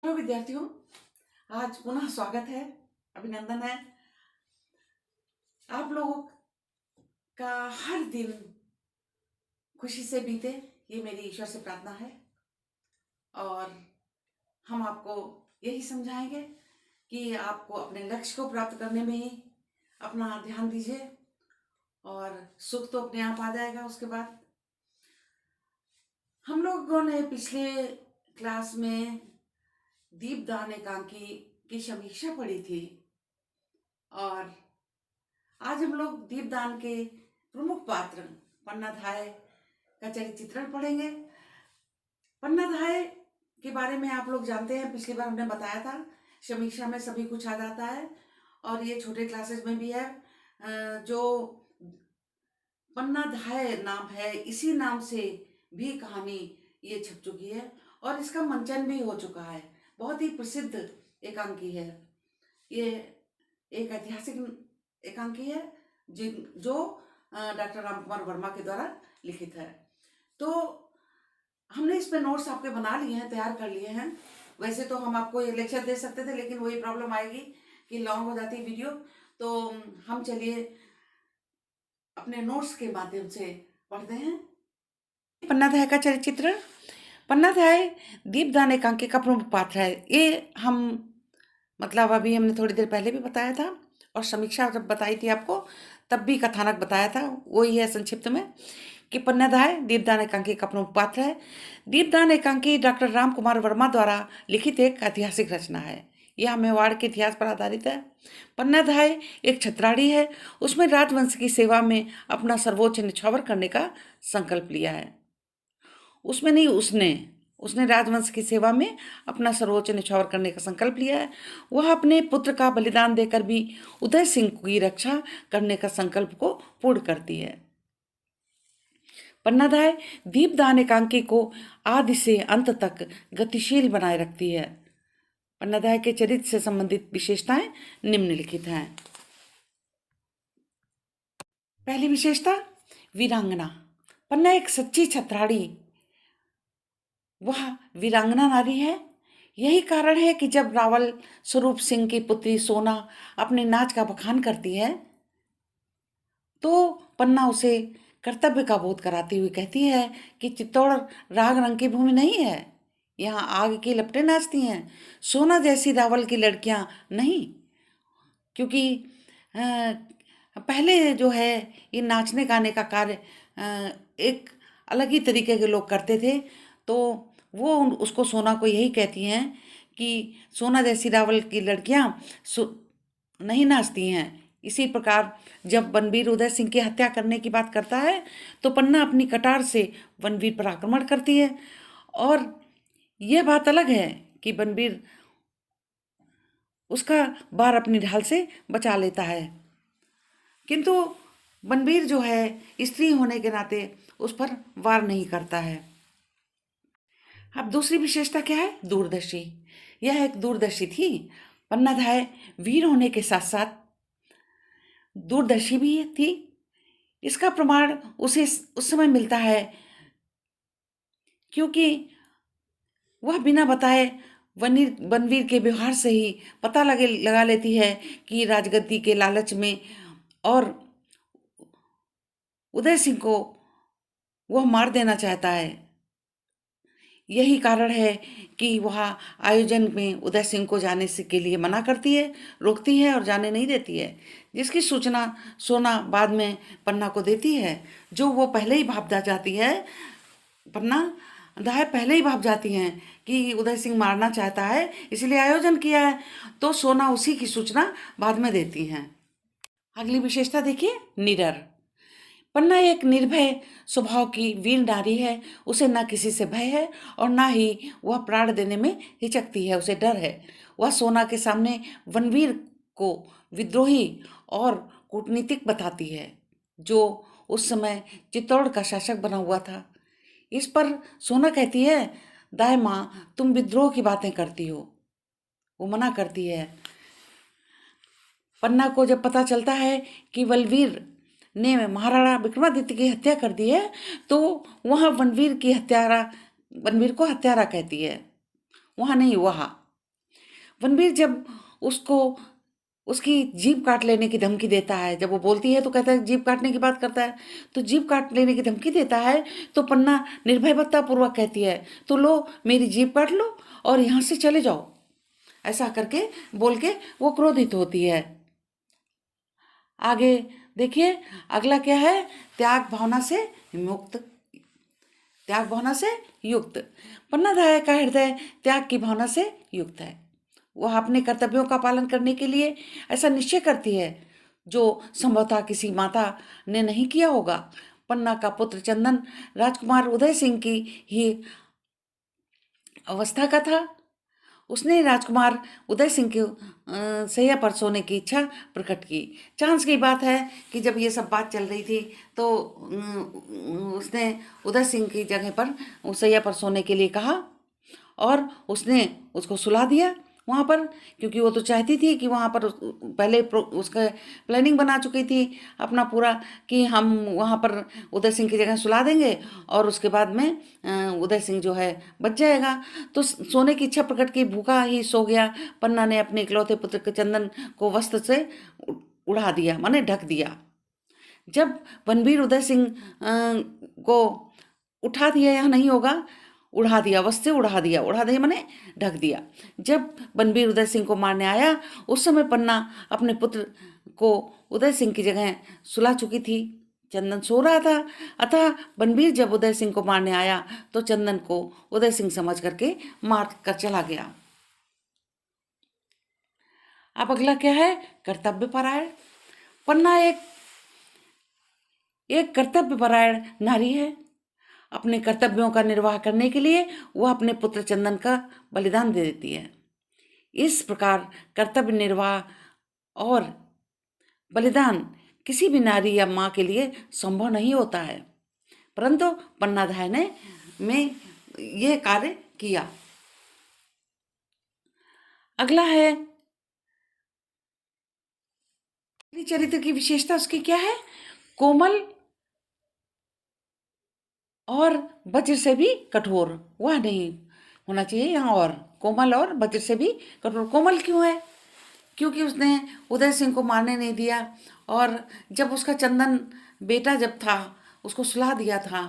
Hello विद्यार्थियों, आज पुनः स्वागत है, अभिनंदन है। आप लोगों का हर दिन खुशी से बीते, ये मेरी ईश्वर से प्रार्थना है। और हम आपको यही समझाएंगे कि आपको अपने लक्ष्य को प्राप्त करने में ही अपना ध्यान दीजिए और सुख तो अपने आप आ जाएगा। उसके बाद हम लोगों ने पिछले क्लास में दीपदान एकांकी की समीक्षा पढ़ी थी और आज हम लोग दीपदान के प्रमुख पात्र पन्नाधाय का चरित्र चित्रण पढ़ेंगे। पन्नाधाय के बारे में आप लोग जानते हैं, पिछली बार हमने बताया था, समीक्षा में सभी कुछ आ जाता है और ये छोटे क्लासेस में भी है। जो पन्नाधाय नाम है, इसी नाम से भी कहानी ये छप चुकी है और इसका मंचन भी हो चुका है। बहुत ही प्रसिद्ध एकांकी है ये, एक ऐतिहासिक एकांकी है जो डॉक्टर रामकुमार वर्मा के द्वारा लिखित है। तो हमने इस पे नोट्स आपके बना लिए हैं, तैयार कर लिए हैं। वैसे तो हम आपको ये लेक्चर दे सकते थे, लेकिन वही प्रॉब्लम आएगी कि लॉन्ग हो जाती है वीडियो। तो हम चलिए अपने नोट्स के माध्यम से पढ़ते हैं। पन्नाधाय का चरित्र चित्रण। पन्नाधाय दीपदान एकांकी का प्रमुख पात्र है। ये हम अभी हमने थोड़ी देर पहले भी बताया था और समीक्षा जब बताई थी आपको तब भी कथानक बताया था। वही है संक्षिप्त में कि पन्नाधाय दीपदान एकांकी का प्रमुख पात्र है। दीपदान एकांकी डॉक्टर रामकुमार वर्मा द्वारा लिखित एक ऐतिहासिक रचना है। यह मेवाड़ के इतिहास पर आधारित है। पन्नाधाय एक छत्राड़ी है। उसमें राजवंश की सेवा में अपना सर्वोच्च न्यौछावर करने का संकल्प लिया है। उसने राजवंश की सेवा में अपना सर्वोच्च न्यौछावर करने का संकल्प लिया है। वह अपने पुत्र का बलिदान देकर भी उदय सिंह की रक्षा करने का संकल्प को पूर्ण करती है। पन्नाधाय दीपदान एकांकी को आदि से अंत तक गतिशील बनाए रखती है। पन्नाधाय के चरित्र से संबंधित विशेषताएं निम्नलिखित हैं। पहली विशेषता, वीरांगना। पन्ना एक सच्ची छत्राड़ी, वह वीरांगना नारी है। यही कारण है कि जब रावल स्वरूप सिंह की पुत्री सोना अपने नाच का बखान करती है तो पन्ना उसे कर्तव्य का बोध कराती हुई कहती है कि चित्तौड़ राग रंग की भूमि नहीं है, यहाँ आग की लपटें नाचती हैं, सोना जैसी रावल की लड़कियां नहीं। क्योंकि पहले जो है ये नाचने गाने का कार्य एक अलग ही तरीके के लोग करते थे, तो वो उसको सोना को यही कहती हैं कि सोना जैसी रावल की लड़कियां नहीं नाचती हैं। इसी प्रकार जब बनवीर उदय सिंह की हत्या करने की बात करता है तो पन्ना अपनी कटार से बनवीर पर आक्रमण करती है और यह बात अलग है कि बनवीर उसका बार अपनी ढाल से बचा लेता है, किंतु बनवीर जो है स्त्री होने के नाते उस पर वार नहीं करता है। अब दूसरी विशेषता क्या है? दूरदर्शी। यह एक दूरदर्शी थी। पन्नाधाय वीर होने के साथ साथ दूरदर्शी भी थी। इसका प्रमाण उसे उस समय मिलता है क्योंकि वह बिना बताए बनवीर के व्यवहार से ही पता लगा लेती है कि राजगद्दी के लालच में और उदय सिंह को वह मार देना चाहता है। यही कारण है कि वह आयोजन में उदय सिंह को जाने से के लिए मना करती है, रोकती है और जाने नहीं देती है, जिसकी सूचना सोना बाद में पन्ना को देती है, जो वो पहले ही भाप जाती है। पन्नाधाय पहले ही भाप जाती हैं कि उदय सिंह मारना चाहता है, इसलिए आयोजन किया है, तो सोना उसी की सूचना बाद में देती हैं। अगली विशेषता देखिए, निडर। पन्ना एक निर्भय स्वभाव की वीर नारी है। उसे न किसी से भय है और न ही वह प्राण देने में हिचकती है, उसे डर है। वह सोना के सामने बनवीर को विद्रोही और कूटनीतिक बताती है, जो उस समय चित्तौड़ का शासक बना हुआ था। इस पर सोना कहती है, दाई माँ तुम विद्रोह की बातें करती हो। वो मना करती है। पन्ना को जब पता चलता है कि बलवीर ने महाराणा विक्रमादित्य की हत्या कर दी है तो वह बनवीर को हत्यारा कहती है। वहाँ नहीं, वहाँ रणबीर जब उसको उसकी जीभ काट लेने की धमकी देता है, जब वो बोलती है तो कहता है जीभ काटने की बात करता है, तो जीभ काट लेने की धमकी देता है, तो पन्ना निर्भयता पूर्वक कहती है, तो लो मेरी जीभ काट लो और यहाँ से चले जाओ, ऐसा करके बोल के वो क्रोधित होती है। आगे देखिए अगला क्या है, त्याग भावना से मुक्त। त्याग भावना से युक्त। पन्नाधाय का हृदय त्याग की भावना से युक्त है। वह अपने कर्तव्यों का पालन करने के लिए ऐसा निश्चय करती है जो संभवतः किसी माता ने नहीं किया होगा। पन्ना का पुत्र चंदन राजकुमार उदय सिंह की ही अवस्था का था। उसने राजकुमार उदय सिंह के सैया पर सोने की इच्छा प्रकट की। चांस की बात है कि जब ये सब बात चल रही थी तो उसने उदय सिंह की जगह पर सैया पर सोने के लिए कहा और उसने उसको सुला दिया वहाँ पर, क्योंकि वो तो चाहती थी कि वहाँ पर पहले उसका प्लानिंग बना चुकी थी अपना पूरा कि हम वहाँ पर उदय सिंह की जगह सुला देंगे और उसके बाद में उदय सिंह जो है बच जाएगा। तो सोने की इच्छा प्रकट की, भूखा ही सो गया। पन्ना ने अपने इकलौते पुत्र के चंदन को वस्त्र से उड़ा दिया, माने ढक दिया। जब रणबीर उदय सिंह को उठा दिया, यहाँ नहीं होगा, उड़ा दिया, वस्त्र से उड़ा दिया माने ढक दिया। जब रणबीर उदय सिंह को मारने आया उस समय पन्ना अपने पुत्र को उदय सिंह की जगह सुला चुकी थी। चंदन सो रहा था, अतः रणबीर जब उदय सिंह को मारने आया तो चंदन को उदय सिंह समझ करके मार कर चला गया। अब अगला क्या है, कर्तव्य परायण। पन्ना एक कर्तव्य परायण नारी है। अपने कर्तव्यों का निर्वाह करने के लिए वह अपने पुत्र चंदन का बलिदान दे देती है। इस प्रकार कर्तव्य निर्वाह और बलिदान किसी भी नारी या माँ के लिए संभव नहीं होता है, परंतु पन्नाधाय ने में यह कार्य किया। अगला है चरित्र की विशेषता, उसकी क्या है, कोमल और वज्र से भी कठोर। वह नहीं होना चाहिए यहाँ, और कोमल और वज्र से भी कठोर। कोमल क्यों है, क्योंकि उसने उदय सिंह को मारने नहीं दिया, और जब उसका चंदन बेटा जब था उसको सुला दिया था,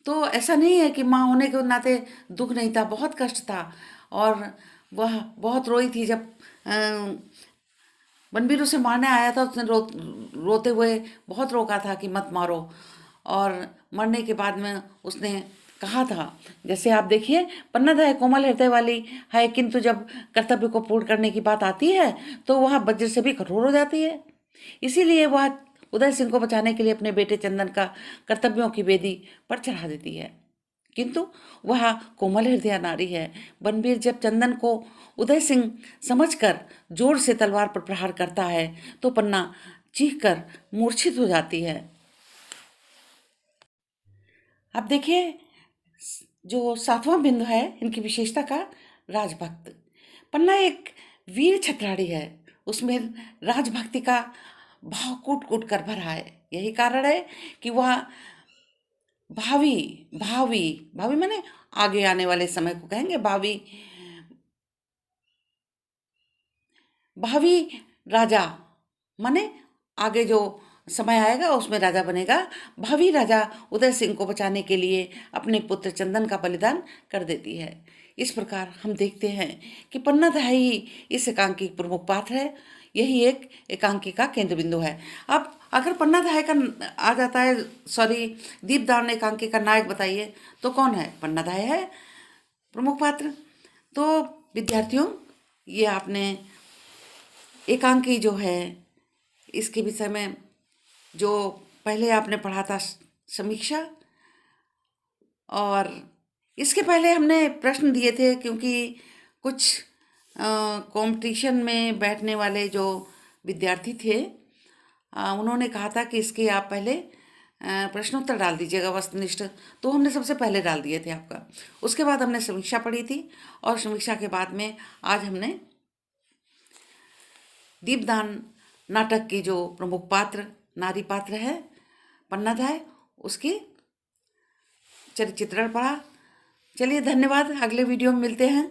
तो ऐसा नहीं है कि माँ होने के नाते दुख नहीं था, बहुत कष्ट था। और वह बहुत रोई थी जब रणबीर उसे मारने आया था। उसने रोते हुए बहुत रोका था कि मत मारो, और मरने के बाद में उसने कहा था, जैसे आप देखिए पन्नाधाय कोमल हृदय वाली है, किंतु जब कर्तव्य को पूर्ण करने की बात आती है तो वह वज्र से भी कठोर हो जाती है। इसीलिए वह उदय सिंह को बचाने के लिए अपने बेटे चंदन का कर्तव्यों की वेदी पर चढ़ा देती है, किंतु वह कोमल हृदय नारी है। बनबीर जब चंदन को उदय सिंह समझकर जोर से तलवार पर प्रहार करता है तो पन्ना चीख कर मूर्छित हो जाती है। अब देखिए जो 7वां बिंदु है इनकी विशेषता का, राजभक्त। पन्ना एक वीर छत्राड़ी है, उसमें राजभक्ति का भाव कूट कूट कर भरा है। यही कारण है कि वह भावी भावी भावी माने आगे आने वाले समय को कहेंगे भावी, भावी राजा माने आगे जो समय आएगा उसमें राजा बनेगा। भावी राजा उदय सिंह को बचाने के लिए अपने पुत्र चंदन का बलिदान कर देती है। इस प्रकार हम देखते हैं कि पन्नाधाय ही इस एकांकी प्रमुख पात्र है, यही एक एकांकी का केंद्र बिंदु है। अब अगर पन्नाधाय का आ जाता है, सॉरी दीपदान एकांकी का नायक बताइए तो कौन है, पन्नाधाय है प्रमुख पात्र। तो विद्यार्थियों ये आपने एकांकी जो है इसके विषय में जो पहले आपने पढ़ा था समीक्षा, और इसके पहले हमने प्रश्न दिए थे क्योंकि कुछ कंपटीशन में बैठने वाले जो विद्यार्थी थे उन्होंने कहा था कि इसके आप पहले प्रश्नोत्तर डाल दीजिएगा वस्तुनिष्ठ, तो हमने सबसे पहले डाल दिए थे आपका। उसके बाद हमने समीक्षा पढ़ी थी, और समीक्षा के बाद में आज हमने दीपदान नाटक की जो प्रमुख पात्र नारी पात्र है पन्नाधाय, उसकी चरित्र चित्रण पढ़ा। चलिए धन्यवाद, अगले वीडियो में मिलते हैं।